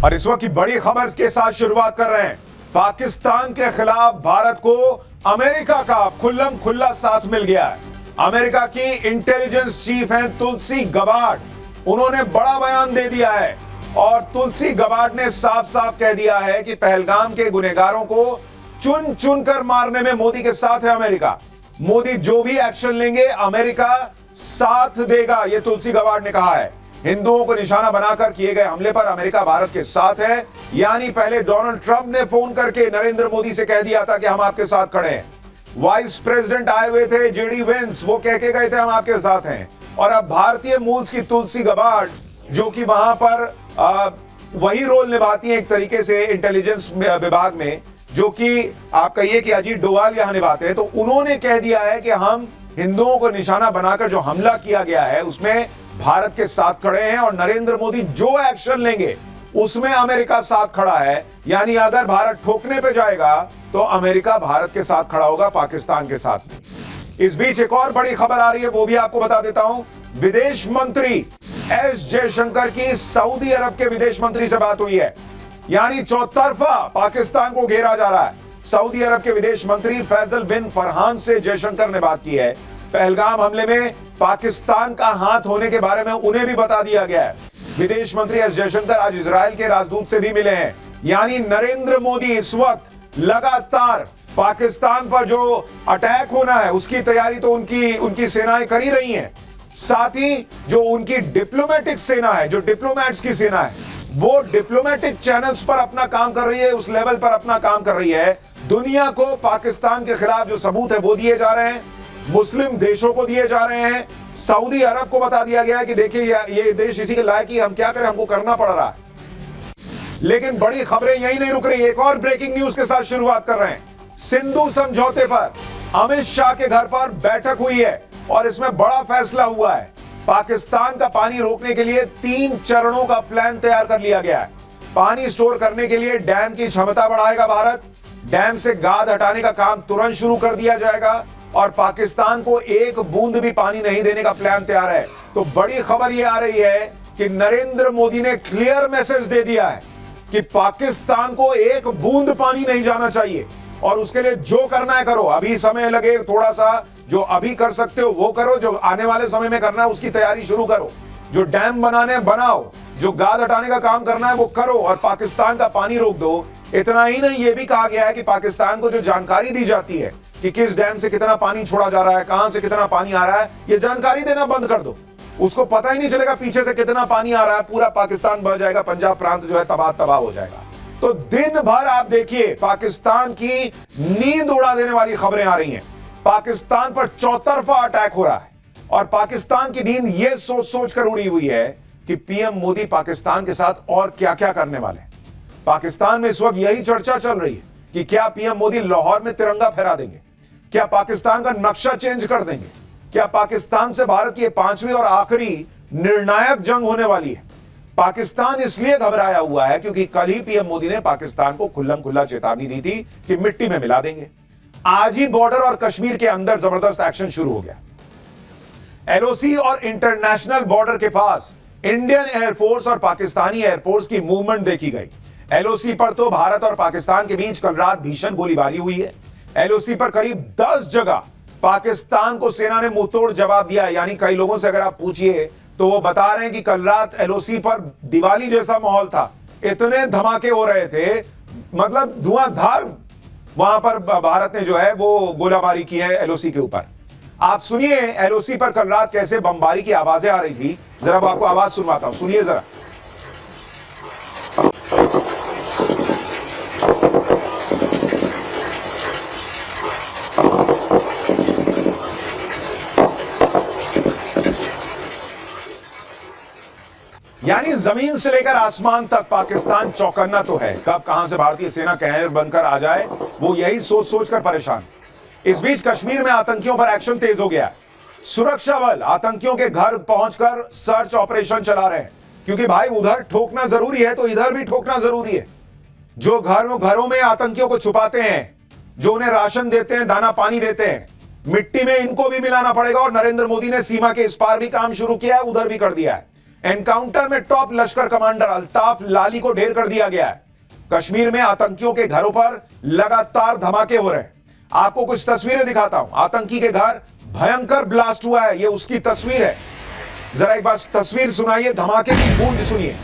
और इस वक्त की बड़ी खबर के साथ शुरुआत कर रहे हैं। पाकिस्तान के खिलाफ भारत को अमेरिका का खुल्लम खुल्ला साथ मिल गया है। अमेरिका की इंटेलिजेंस चीफ हैं तुलसी गबार्ड, उन्होंने बड़ा बयान दे दिया है और तुलसी गबार्ड ने साफ साफ कह दिया है कि पहलगाम के गुनहगारों को चुन चुन कर मारने में मोदी के साथ है अमेरिका। मोदी जो भी एक्शन लेंगे अमेरिका साथ देगा, यह तुलसी गबार्ड ने कहा है। हिंदुओं को निशाना बनाकर किए गए हमले पर अमेरिका भारत के साथ है। यानी पहले डोनाल्ड ट्रंप ने फोन करके नरेंद्र मोदी से कह दिया था कि हम आपके साथ खड़े हैं। वाइस प्रेसिडेंट आए हुए थे जेडी वेंस, वो कह के गए थे हम आपके साथ हैं। और अब भारतीय मूल्स की तुलसी गबार्ड, जो कि वहां पर वही रोल निभाती है एक तरीके से इंटेलिजेंस विभाग में, जो कि आप कहिए कि अजीत डोवाल यहां निभाते हैं, तो उन्होंने कह दिया है कि हम हिंदुओं को निशाना बनाकर जो हमला किया गया है उसमें भारत के साथ खड़े हैं और नरेंद्र मोदी जो एक्शन लेंगे उसमें अमेरिका साथ खड़ा है। यानी अगर भारत ठोकने पे जाएगा तो अमेरिका भारत के साथ खड़ा होगा, पाकिस्तान के साथ नहीं। इस बीच एक और बड़ी खबर आ रही है, वो भी आपको बता देता हूं। विदेश मंत्री एस जयशंकर की सऊदी अरब के विदेश मंत्री से बात हुई है। यानी चौतरफा पाकिस्तान को घेरा जा रहा है। सऊदी अरब के विदेश मंत्री फैसल बिन फरहान से जयशंकर ने बात की है। पहलगाम हमले में पाकिस्तान का हाथ होने के बारे में उन्हें भी बता दिया गया है। विदेश मंत्री एस जयशंकर आज इजराइल के राजदूत से भी मिले हैं। यानी नरेंद्र मोदी इस वक्त लगातार पाकिस्तान पर जो अटैक होना है उसकी तैयारी तो उनकी सेनाएं कर ही रही हैं। साथ ही जो उनकी डिप्लोमेटिक सेना है, जो डिप्लोमैट्स की सेना है, वो डिप्लोमेटिक चैनल्स पर अपना काम कर रही है, उस लेवल पर अपना काम कर रही है। दुनिया को पाकिस्तान के खिलाफ जो सबूत है वो दिए जा रहे हैं, मुस्लिम देशों को दिए जा रहे हैं। सऊदी अरब को बता दिया गया है कि देखिए ये देश इसी के लायक ही, हम क्या करें, हमको करना पड़ रहा है। लेकिन बड़ी खबरें यही नहीं रुक रही, एक और ब्रेकिंग न्यूज के साथ शुरुआत कर रहे हैं। सिंधु समझौते पर अमित शाह के घर पर बैठक हुई है और इसमें बड़ा फैसला हुआ है। पाकिस्तान का पानी रोकने के लिए 3 चरणों का प्लान तैयार कर लिया गया है। पानी स्टोर करने के लिए डैम की क्षमता बढ़ाएगा भारत, डैम से गाद हटाने का काम तुरंत शुरू कर दिया जाएगा और पाकिस्तान को एक बूंद भी पानी नहीं देने का प्लान तैयार है। तो बड़ी खबर यह आ रही है कि नरेंद्र मोदी ने क्लियर मैसेज दे दिया है कि पाकिस्तान को एक बूंद पानी नहीं जाना चाहिए और उसके लिए जो करना है करो। अभी समय लगे थोड़ा सा, जो अभी कर सकते हो वो करो, जो आने वाले समय में करना है उसकी तैयारी शुरू करो, जो डैम बनाने बनाओ, जो गाद हटाने का काम करना है वो करो और पाकिस्तान का पानी रोक दो। इतना ही नहीं, ये भी कहा गया है कि पाकिस्तान को जो जानकारी दी जाती है कि किस डैम से कितना पानी छोड़ा जा रहा है, कहां से कितना पानी आ रहा है, ये जानकारी देना बंद कर दो। उसको पता ही नहीं चलेगा पीछे से कितना पानी आ रहा है, पूरा पाकिस्तान बह जाएगा, पंजाब प्रांत जो है तबाह हो जाएगा। तो दिन भर आप देखिए पाकिस्तान की नींद उड़ा देने वाली खबरें आ रही हैं। पाकिस्तान पर चौतरफा अटैक हो रहा है और पाकिस्तान की नींद यह सोच सोच कर उड़ी हुई है कि पीएम मोदी पाकिस्तान के साथ और क्या क्या करने वाले हैं। पाकिस्तान में इस वक्त यही चर्चा चल रही है कि क्या पीएम मोदी लाहौर में तिरंगा फहरा देंगे, क्या पाकिस्तान का नक्शा चेंज कर देंगे, क्या पाकिस्तान से भारत की 5वीं और आखिरी निर्णायक जंग होने वाली है। पाकिस्तान इसलिए घबराया हुआ है क्योंकि कल ही पीएम मोदी ने पाकिस्तान को खुल्लम खुल्ला चेतावनी दी थी कि मिट्टी में मिला देंगे। आज ही बॉर्डर और कश्मीर के अंदर जबरदस्त एक्शन शुरू हो गया। एलओसी और इंटरनेशनल बॉर्डर के पास इंडियन एयरफोर्स और पाकिस्तानी एयरफोर्स की मूवमेंट देखी गई। एलओसी पर तो भारत और पाकिस्तान के बीच कल रात भीषण गोलीबारी हुई है। एलओसी पर करीब 10 जगह पाकिस्तान को सेना ने मुंहतोड़ जवाब दिया। यानी कई लोगों से अगर आप पूछिए तो वो बता रहे हैं कि कल रात एलओसी पर दिवाली जैसा माहौल था, इतने धमाके हो रहे थे, मतलब धुआंधार वहां पर भारत ने जो है वो गोलाबारी की है एलओसी के ऊपर। आप सुनिए एलओसी पर कल रात कैसे बमबारी की आवाजें आ रही थी, जरा वो आपको आवाज सुनवाता हूं, सुनिए जरा। यानी जमीन से लेकर आसमान तक पाकिस्तान चौकन्ना तो है, कब कहां से भारतीय सेना कहर बनकर आ जाए वो यही सोच सोच कर परेशान। इस बीच कश्मीर में आतंकियों पर एक्शन तेज हो गया। सुरक्षा बल आतंकियों के घर पहुंचकर सर्च ऑपरेशन चला रहे हैं क्योंकि भाई उधर ठोकना जरूरी है तो इधर भी ठोकना जरूरी है। जो घरों में आतंकियों को छुपाते हैं, जो उन्हें राशन देते हैं, दाना पानी देते हैं, मिट्टी में इनको भी मिलाना पड़ेगा और नरेंद्र मोदी ने सीमा के इस पार भी काम शुरू किया है, उधर भी कर दिया है। एनकाउंटर में टॉप लश्कर कमांडर अल्ताफ लाली को ढेर कर दिया गया है। कश्मीर में आतंकियों के घरों पर लगातार धमाके हो रहे हैं। आपको कुछ तस्वीरें दिखाता हूं। आतंकी के घर भयंकर ब्लास्ट हुआ है, यह उसकी तस्वीर है। जरा एक बार तस्वीर सुनाइए, धमाके की गूंज सुनिए।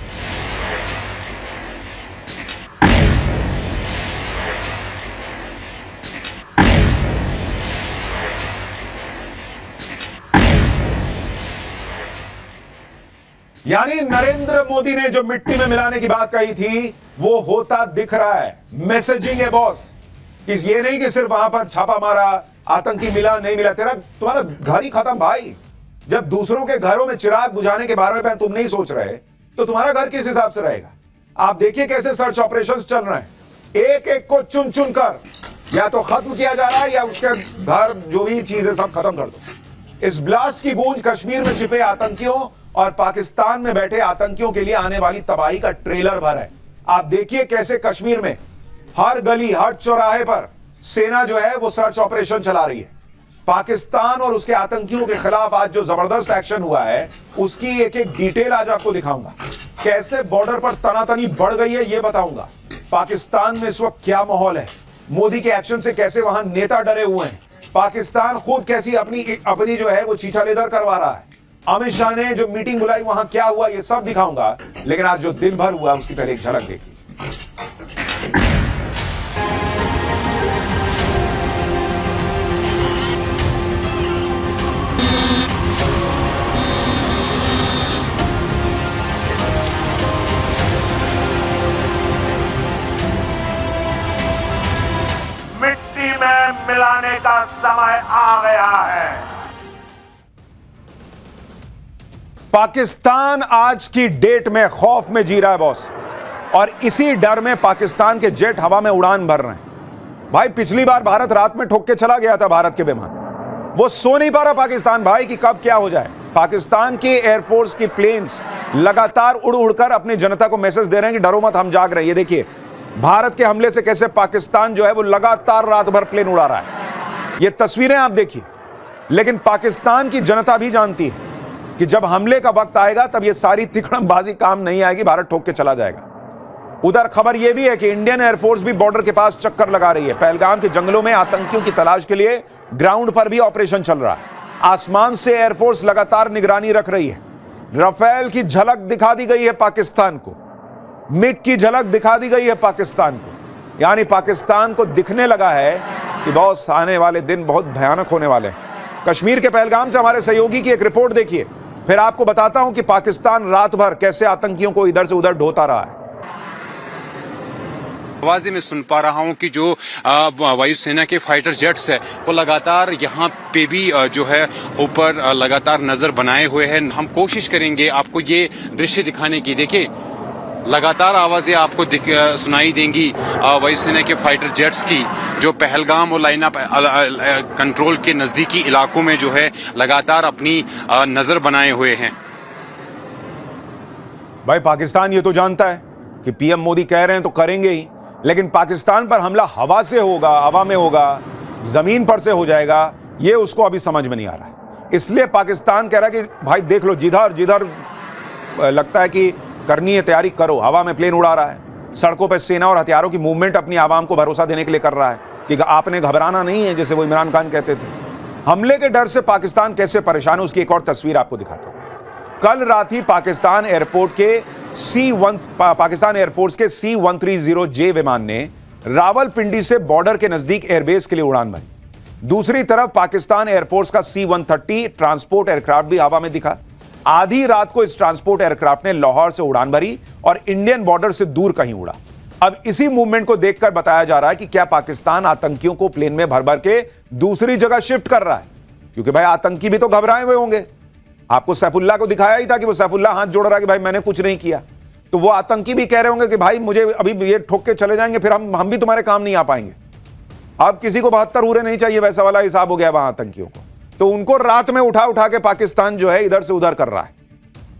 यानी नरेंद्र मोदी ने जो मिट्टी में मिलाने की बात कही थी वो होता दिख रहा है। मैसेजिंग है बॉस, कि ये नहीं कि सिर्फ वहां पर छापा मारा, आतंकी मिला नहीं मिला, तुम्हारा घर ही खत्म भाई। जब दूसरों के घरों में चिराग बुझाने के बारे में तुम नहीं सोच रहे तो तुम्हारा घर किस हिसाब से रहेगा। आप देखिए कैसे सर्च ऑपरेशन चल रहे हैं, एक एक को चुन चुन कर या तो खत्म किया जा रहा है या उसके घर जो भी चीज है सब खत्म कर दो। इस ब्लास्ट की गूंज कश्मीर में छिपे आतंकियों और पाकिस्तान में बैठे आतंकियों के लिए आने वाली तबाही का ट्रेलर भर है। आप देखिए कैसे कश्मीर में हर गली हर चौराहे पर सेना जो है वो सर्च ऑपरेशन चला रही है। पाकिस्तान और उसके आतंकियों के खिलाफ आज जो जबरदस्त एक्शन हुआ है उसकी एक एक डिटेल आज आपको दिखाऊंगा। कैसे बॉर्डर पर तनातनी बढ़ गई है ये बताऊंगा। पाकिस्तान में इस वक्त क्या माहौल है, मोदी के एक्शन से कैसे वहां नेता डरे हुए हैं, पाकिस्तान खुद कैसी अपनी जो है वो चीछा लेदर करवा रहा है, अमित शाह ने जो मीटिंग बुलाई वहां क्या हुआ ये सब दिखाऊंगा। लेकिन आज जो दिन भर हुआ उसकी पहले एक झलक देखिए। मिट्टी में मिलाने का समय आ गया है। पाकिस्तान आज की डेट में खौफ में जी रहा है बॉस, और इसी डर में पाकिस्तान के जेट हवा में उड़ान भर रहे हैं। भाई पिछली बार भारत रात में ठोक के चला गया था भारत के विमान, वो सो नहीं पा रहा पाकिस्तान भाई कि कब क्या हो जाए। पाकिस्तान के एयरफोर्स की प्लेन्स लगातार उड़ उड़कर अपनी जनता को मैसेज दे रहे हैं कि डरो मत, हम जाग रहे हैं। ये देखिए भारत के हमले से कैसे पाकिस्तान जो है वो लगातार रात भर प्लेन उड़ा रहा है। ये तस्वीरें आप देखिए। लेकिन पाकिस्तान की जनता भी जानती है कि जब हमले का वक्त आएगा तब ये सारी तिकड़मबाजी काम नहीं आएगी, भारत ठोक के चला जाएगा। उधर खबर यह भी है कि इंडियन एयरफोर्स भी बॉर्डर के पास चक्कर लगा रही है। पहलगाम के जंगलों में आतंकियों की तलाश के लिए ग्राउंड पर भी ऑपरेशन चल रहा है। आसमान से एयरफोर्स लगातार निगरानी रख रही है। राफेल की झलक दिखा दी गई है पाकिस्तान को, मिग की झलक दिखा दी गई है पाकिस्तान को। यानी पाकिस्तान को दिखने लगा है कि बॉस आने वाले दिन बहुत भयानक होने वाले हैं। कश्मीर के पहलगाम से हमारे सहयोगी की एक रिपोर्ट देखिए, फिर आपको बताता हूं कि पाकिस्तान रात भर कैसे आतंकियों को इधर से उधर ढोता रहा है। आवाज़ें मैं सुन पा रहा हूं कि जो वायुसेना के फाइटर जेट्स है वो लगातार यहाँ पे भी जो है ऊपर लगातार नजर बनाए हुए हैं। हम कोशिश करेंगे आपको ये दृश्य दिखाने की। देखिए लगातार आवाज़ें आपको सुनाई देंगी वायुसेना के फाइटर जेट्स की, जो पहलगाम और लाइन ऑफ कंट्रोल के नज़दीकी इलाकों में जो है लगातार अपनी नज़र बनाए हुए हैं। भाई पाकिस्तान ये तो जानता है कि पीएम मोदी कह रहे हैं तो करेंगे ही, लेकिन पाकिस्तान पर हमला हवा से होगा, हवा में होगा, जमीन पर से हो जाएगा, ये उसको अभी समझ में नहीं आ रहा है। इसलिए पाकिस्तान कह रहा है कि भाई देख लो, जिधर जिधर लगता है कि करनी है तैयारी करो। हवा में प्लेन उड़ा रहा है, सड़कों पर सेना और हथियारों की मूवमेंट अपनी आवाम को भरोसा देने के लिए कर रहा है कि आपने घबराना नहीं है, जैसे वो इमरान खान कहते थे। हमले के डर से पाकिस्तान कैसे परेशान है उसकी एक और तस्वीर आपको दिखाता हूं। कल रात ही पाकिस्तान एयरफोर्स के C-130J विमान ने रावलपिंडी से बॉर्डर के नजदीक एयरबेस के लिए उड़ान भरी। दूसरी तरफ पाकिस्तान एयरफोर्स का C-130 ट्रांसपोर्ट एयरक्राफ्ट भी हवा में दिखा। आधी रात को इस ट्रांसपोर्ट एयरक्राफ्ट ने लाहौर से उड़ान भरी और इंडियन बॉर्डर से दूर कहीं उड़ा। अब इसी मूवमेंट को देखकर बताया जा रहा है कि क्या पाकिस्तान आतंकियों को प्लेन में भर भर के दूसरी जगह शिफ्ट कर रहा है, क्योंकि भाई आतंकी भी तो घबराए हुए होंगे। आपको सैफुल्लाह को दिखाया ही था कि वो सैफुल्लाह हाथ जोड़ रहा है कि भाई मैंने कुछ नहीं किया, तो वो आतंकी भी कह रहे होंगे कि भाई मुझे अभी ये ठोक के चले जाएंगे, फिर हम भी तुम्हारे काम नहीं आ पाएंगे। अब किसी को 72 उरे नहीं चाहिए, वैसा वाला हिसाब हो गया वहां आतंकियों को। तो उनको रात में उठा उठा के पाकिस्तान जो है इधर से उधर कर रहा है,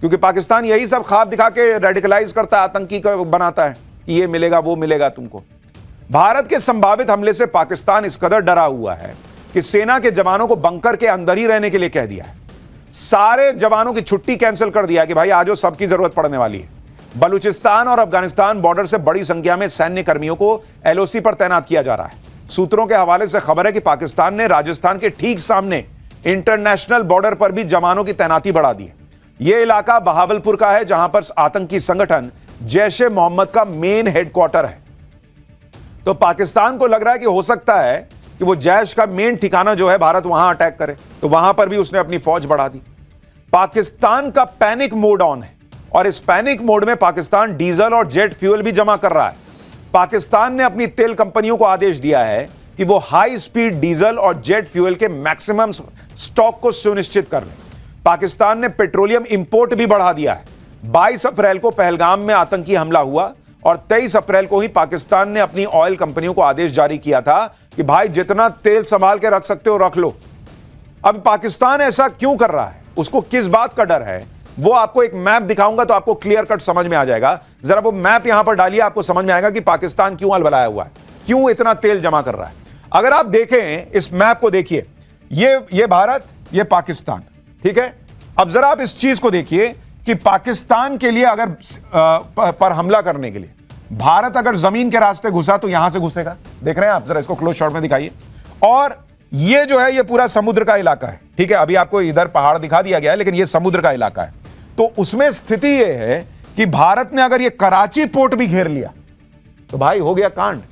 क्योंकि पाकिस्तान यही सब ख्वाब दिखा के रेडिकलाइज करता है, आतंकी को बनाता है कि ये मिलेगा वो मिलेगा तुमको। भारत के संभावित हमले से पाकिस्तान इस कदर डरा हुआ है कि सेना के जवानों को बंकर के अंदर ही रहने के लिए कह दिया है। सारे जवानों की छुट्टी कैंसिल कर दिया कि भाई आज सबकी जरूरत पड़ने वाली है। बलूचिस्तान और अफगानिस्तान बॉर्डर से बड़ी संख्या में सैन्य कर्मियों को एलओसी पर तैनात किया जा रहा है। सूत्रों के हवाले से खबर है कि पाकिस्तान ने राजस्थान के ठीक सामने इंटरनेशनल बॉर्डर पर भी जवानों की तैनाती बढ़ा दी है। यह इलाका बहावलपुर का है, जहां पर आतंकी संगठन जैश ए मोहम्मद का मेन हेडक्वार्टर है। तो पाकिस्तान को लग रहा है कि हो सकता है कि वो जैश का मेन ठिकाना जो है भारत वहां अटैक करे, तो वहां पर भी उसने अपनी फौज बढ़ा दी। पाकिस्तान का पैनिक मोड ऑन है और इस पैनिक मोड में पाकिस्तान डीजल और जेट फ्यूल भी जमा कर रहा है। पाकिस्तान ने अपनी तेल कंपनियों को आदेश दिया है कि वो हाई स्पीड डीजल और जेट फ्यूल के मैक्सिमम स्टॉक को सुनिश्चित कर लें। पाकिस्तान ने पेट्रोलियम इंपोर्ट भी बढ़ा दिया है। 22 अप्रैल को पहलगाम में आतंकी हमला हुआ और 23 अप्रैल को ही पाकिस्तान ने अपनी ऑयल कंपनियों को आदेश जारी किया था कि भाई जितना तेल संभाल के रख सकते हो रख लो। अब पाकिस्तान ऐसा क्यों कर रहा है, उसको किस बात का डर है, वो आपको एक मैप दिखाऊंगा तो आपको क्लियर कट समझ में आ जाएगा। जरा वो मैप यहां पर डालिए, आपको समझ में आएगा कि पाकिस्तान क्यों अलबलाया हुआ है, क्यों इतना तेल जमा कर रहा है। अगर आप देखें इस मैप को, देखिए ये भारत, ये पाकिस्तान, ठीक है। अब जरा आप इस चीज को देखिए कि पाकिस्तान के लिए अगर पर हमला करने के लिए भारत अगर जमीन के रास्ते घुसा तो यहां से घुसेगा। देख रहे हैं आप, जरा इसको क्लोज शॉट में दिखाइए। और ये जो है ये पूरा समुद्र का इलाका है, ठीक है। अभी आपको इधर पहाड़ दिखा दिया गया है, लेकिन ये समुद्र का इलाका है। तो उसमें स्थिति ये है कि भारत ने अगर ये कराची पोर्ट भी घेर लिया तो भाई हो गया कांड,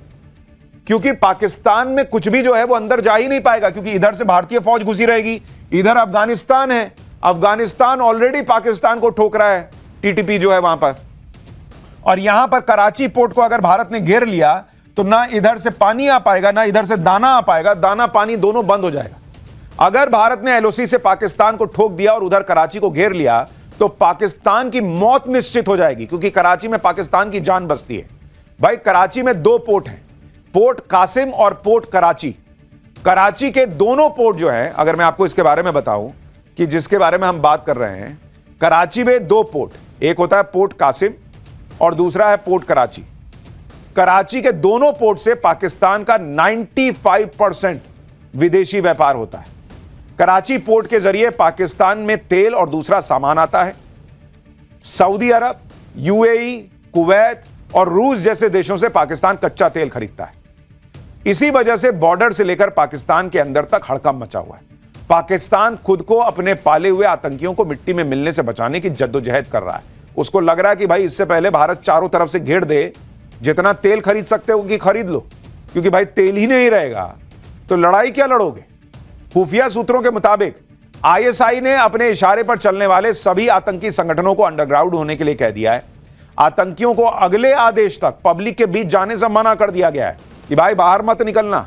क्योंकि पाकिस्तान में कुछ भी जो है वो अंदर जा ही नहीं पाएगा, क्योंकि इधर से भारतीय फौज घुसी रहेगी, इधर अफगानिस्तान है, अफगानिस्तान ऑलरेडी पाकिस्तान को ठोक रहा है, टीटीपी जो है वहां पर। और यहां पर कराची पोर्ट को अगर भारत ने घेर लिया तो ना इधर से पानी आ पाएगा, ना इधर से दाना आ पाएगा, दाना पानी दोनों बंद हो जाएगा। अगर भारत ने एलओसी से पाकिस्तान को ठोक दिया और उधर कराची को घेर लिया तो पाकिस्तान की मौत निश्चित हो जाएगी, क्योंकि कराची में पाकिस्तान की जान बसती है। भाई कराची में 2 पोर्ट हैं, पोर्ट कासिम और पोर्ट कराची। कराची के दोनों पोर्ट जो हैं, अगर मैं आपको इसके बारे में बताऊं कि जिसके बारे में हम बात कर रहे हैं, कराची में 2 पोर्ट, एक होता है पोर्ट कासिम और दूसरा है पोर्ट कराची। कराची के दोनों पोर्ट से पाकिस्तान का 95% विदेशी व्यापार होता है। कराची पोर्ट के जरिए पाकिस्तान में तेल और दूसरा सामान आता है। सऊदी अरब, यूएई, कुवैत और रूस जैसे देशों से पाकिस्तान कच्चा तेल खरीदता है। इसी वजह से बॉर्डर से लेकर पाकिस्तान के अंदर तक हड़कंप मचा हुआ है। पाकिस्तान खुद को अपने पाले हुए आतंकियों को मिट्टी में मिलने से बचाने की जद्दोजहद कर रहा है। उसको लग रहा है कि भाई इससे पहले भारत चारों तरफ से घेर दे, जितना तेल खरीद सकते हो कि खरीद लो, क्योंकि भाई तेल ही नहीं रहेगा तो लड़ाई क्या लड़ोगे। खुफिया सूत्रों के मुताबिक आईएसआई ने अपने इशारे पर चलने वाले सभी आतंकी संगठनों को अंडरग्राउंड होने के लिए कह दिया है। आतंकियों को अगले आदेश तक पब्लिक के बीच जाने से मना कर दिया गया है कि भाई बाहर मत निकलना।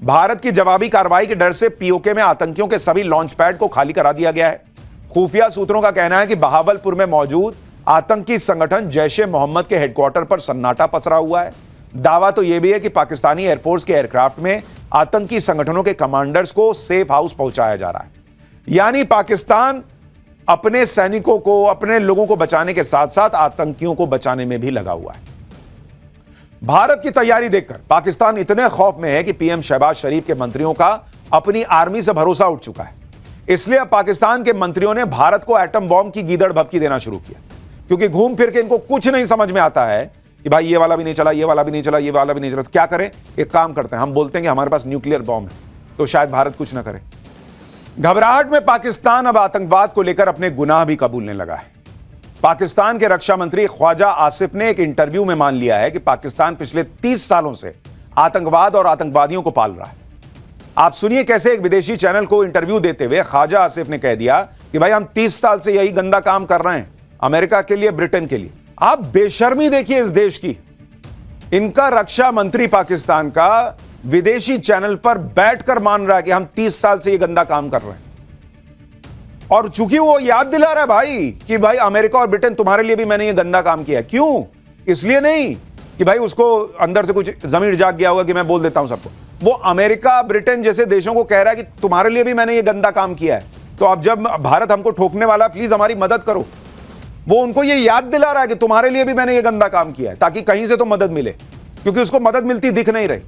भारत की जवाबी कार्रवाई के डर से पीओके में आतंकियों के सभी लॉन्च पैड को खाली करा दिया गया है। खुफिया सूत्रों का कहना है कि बहावलपुर में मौजूद आतंकी संगठन जैश ए मोहम्मद के हेडक्वार्टर पर सन्नाटा पसरा हुआ है। दावा तो यह भी है कि पाकिस्तानी एयरफोर्स के एयरक्राफ्ट में आतंकी संगठनों के कमांडर्स को सेफ हाउस पहुंचाया जा रहा है। यानी पाकिस्तान अपने सैनिकों को, अपने लोगों को बचाने के साथ साथ आतंकियों को बचाने में भी लगा हुआ है। भारत की तैयारी देखकर पाकिस्तान इतने खौफ में है कि पीएम शहबाज शरीफ के मंत्रियों का अपनी आर्मी से भरोसा उठ चुका है। इसलिए अब पाकिस्तान के मंत्रियों ने भारत को एटम बॉम्ब की गीदड़ भभकी देना शुरू किया, क्योंकि घूम फिर के इनको कुछ नहीं समझ में आता है कि भाई ये वाला भी नहीं चला, ये वाला भी नहीं चला, ये वाला भी नहीं चला, तो क्या करें। एक काम करते हैं, हम बोलते हैं कि हमारे पास न्यूक्लियर बॉम्ब है, तो शायद भारत कुछ ना करे। घबराहट में पाकिस्तान अब आतंकवाद को लेकर अपने गुनाह भी कबूलने लगा है। पाकिस्तान के रक्षा मंत्री ख्वाजा आसिफ ने एक इंटरव्यू में मान लिया है कि पाकिस्तान पिछले 30 सालों से आतंकवाद और आतंकवादियों को पाल रहा है। आप सुनिए कैसे एक विदेशी चैनल को इंटरव्यू देते हुए ख्वाजा आसिफ ने कह दिया कि भाई हम 30 साल से यही गंदा काम कर रहे हैं, अमेरिका के लिए, ब्रिटेन के लिए। आप बेशर्मी देखिए इस देश की। इनका रक्षा मंत्री पाकिस्तान का विदेशी चैनल पर बैठकर मान रहा है कि हम 30 साल से ये गंदा काम कर रहे हैं। और चूंकि वो याद दिला रहा है भाई कि भाई अमेरिका और ब्रिटेन तुम्हारे लिए भी मैंने ये गंदा काम किया है। क्यों? इसलिए नहीं कि भाई उसको अंदर से कुछ जमीर जाग गया होगा कि मैं बोल देता हूं सबको। वो अमेरिका, ब्रिटेन जैसे देशों को कह रहा है कि तुम्हारे लिए भी मैंने ये गंदा काम किया है, तो अब जब भारत हमको ठोकने वाला, प्लीज हमारी मदद करो। वो उनको ये याद दिला रहा है कि तुम्हारे लिए भी मैंने ये गंदा काम किया है, ताकि कहीं से तो मदद मिले, क्योंकि उसको मदद मिलती दिख नहीं रही।